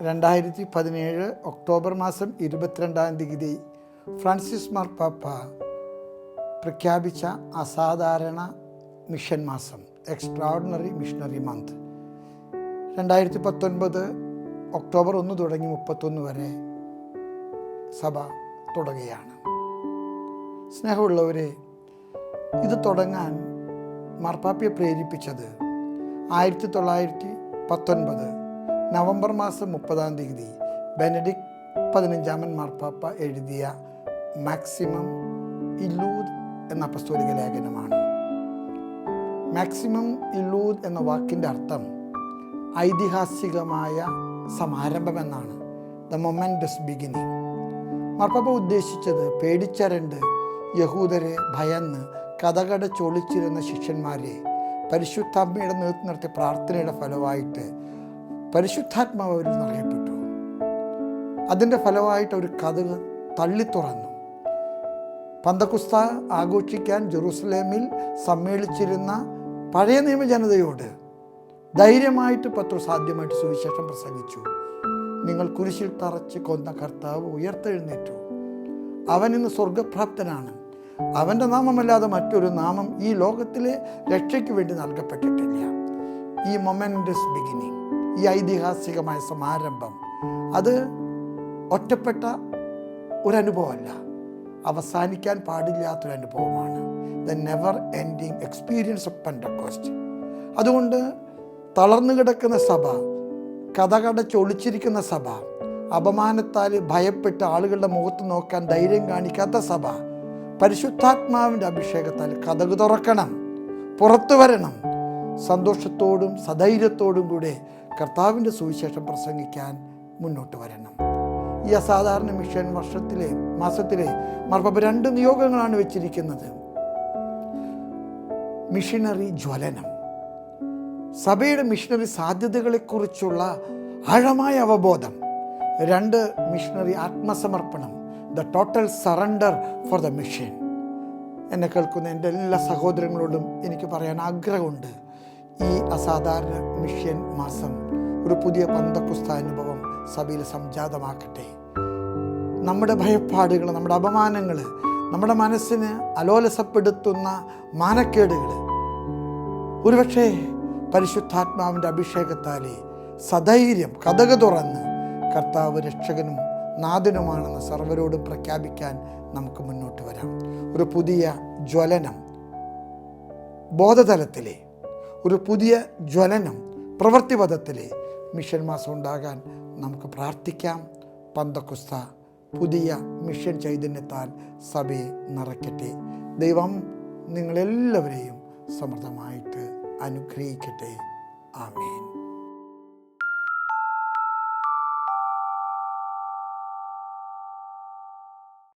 2017 October മാസം 22-ാം തീയതി Francis മാർപ്പാപ്പ പ്രഖ്യാപിച്ച അസാധാരണ മിഷൻ മാസം, എക്സ്ട്രാordinary മിഷണറി മന്ത്. 2019 ഒക്ടോബർ 1 തുടങ്ങി 31 വരെ സഭ തുടങ്ങുകയാണ്. സ്നേഹമുള്ളവരെ, ഇത് തുടങ്ങാൻ മാർപ്പാപ്പയെ പ്രേരിപ്പിച്ചത് 1919 നവംബർ മാസം 30-ാം തീയതി ബെനഡിക്ട് 15 മാർപ്പാപ്പ എഴുതിയ മാക്സിമം ഇല്ലൂദ് എന്ന അപ്പസ്തോലിക ലേഖനമാണ്. മാക്സിമം ഇല്ലൂദ് എന്ന വാക്കിൻ്റെ അർത്ഥം ഐതിഹാസികമായ സമാരംഭമെന്നാണ്. The മൊമെൻറ്റസ് beginning. മാർപ്പാപ്പ ഉദ്ദേശിച്ചത് പേടിച്ചരണ്ട് യഹൂദരെ ഭയന്ന് കഥകടച്ചൊളിച്ചിരുന്ന ശിഷ്യന്മാരെ പരിശുദ്ധാത്മയുടെ നേതൃത്വം നടത്തിയ പ്രാർത്ഥനയുടെ ഫലമായിട്ട് പരിശുദ്ധാത്മാവ് അവരിൽ നിറയപ്പെട്ടു. അതിൻ്റെ ഫലമായിട്ട് ഒരു കഥകൾ തള്ളിത്തുറന്നു. പന്തക്കുസ്ത ആഘോഷിക്കാൻ ജെറൂസലേമിൽ സമ്മേളിച്ചിരുന്ന പഴയ നിയമ ജനതയോട് ധൈര്യമായിട്ട് പത്രോസ് ആദ്യമായിട്ട് സുവിശേഷം പ്രസംഗിച്ചു. നിങ്ങൾ കുരിശിൽ തറച്ച് കൊന്ന കർത്താവ് ഉയർത്തെഴുന്നേറ്റു. അവൻ ഇന്ന് സ്വർഗപ്രാപ്തനാണ്. അവൻ്റെ നാമമല്ലാതെ മറ്റൊരു നാമം ഈ ലോകത്തിലെ രക്ഷയ്ക്ക് വേണ്ടി നൽകപ്പെട്ടിട്ടില്ല. ഈ മൊമെൻറ്റസ് ബിഗിനിങ്, ഈ ഐതിഹാസികമായ സമാരംഭം, അത് ഒറ്റപ്പെട്ട ഒരനുഭവമല്ല, അവസാനിക്കാൻ പാടില്ലാത്തൊരനുഭവമാണ്. The never ending experience of Pentecost. അതുകൊണ്ട് തളർന്നു കിടക്കുന്ന സഭ, കഥകടച്ചൊളിച്ചിരിക്കുന്ന സഭ, അപമാനത്താൽ ഭയപ്പെട്ട ആളുകളുടെ മുഖത്ത് നോക്കാൻ ധൈര്യം കാണിക്കാത്ത സഭ, പരിശുദ്ധാത്മാവിൻ്റെ അഭിഷേകത്താൽ കതക് തുറക്കണം, പുറത്തു വരണം. സന്തോഷത്തോടും സധൈര്യത്തോടും കൂടെ കർത്താവിൻ്റെ സുവിശേഷം പ്രസംഗിക്കാൻ മുന്നോട്ട് വരണം. ഈ അസാധാരണ മിഷൻ മാസത്തിലെ മാർപ്പാപ്പ 2 നിയോഗങ്ങളാണ് വെച്ചിരിക്കുന്നത്. മിഷനറി ജ്വലനം, സഭയുടെ മിഷനറി സാധ്യതകളെക്കുറിച്ചുള്ള ആഴമായ അവബോധം. 2 മിഷനറി ആത്മസമർപ്പണം, the total surrender for the mission. എന്നെ കേൾക്കുന്ന എൻ്റെ എല്ലാ സഹോദരങ്ങളോടും എനിക്ക് പറയാൻ ആഗ്രഹമുണ്ട്. ഈ അസാധാരണ മിഷൻ മാസം ഒരു പുതിയ പന്തക്കുസ്ത അനുഭവം സഭയിൽ സംജാതമാക്കട്ടെ. നമ്മുടെ ഭയപ്പാടുകൾ, നമ്മുടെ അപമാനങ്ങൾ, നമ്മുടെ മനസ്സിന് അലോലസപ്പെടുത്തുന്ന മാനക്കേടുകൾ ഒരുപക്ഷെ പരിശുദ്ധാത്മാവിൻ്റെ അഭിഷേകത്താലെ സധൈര്യം കതക് തുറന്ന് കർത്താവ് രക്ഷകനും നാഥനുമാണെന്ന് സർവരോടും പ്രഖ്യാപിക്കാൻ നമുക്ക് മുന്നോട്ട് വരാം. ഒരു പുതിയ ജ്വലനം ബോധതലത്തിലെ, ഒരു പുതിയ ജ്വലനം പ്രവൃത്തിപഥത്തിലെ മിഷൻ മാസം ഉണ്ടാകാൻ നമുക്ക് പ്രാർത്ഥിക്കാം. പന്തക്കുസ്ത പുതിയ മിഷൻ ചൈതന്യത്താൽ സഭയെ നിറയ്ക്കട്ടെ. ദൈവം നിങ്ങളെല്ലാവരെയും സമൃദ്ധമായിട്ട് അനുഗ്രഹിക്കട്ടെ. ആമേൻ.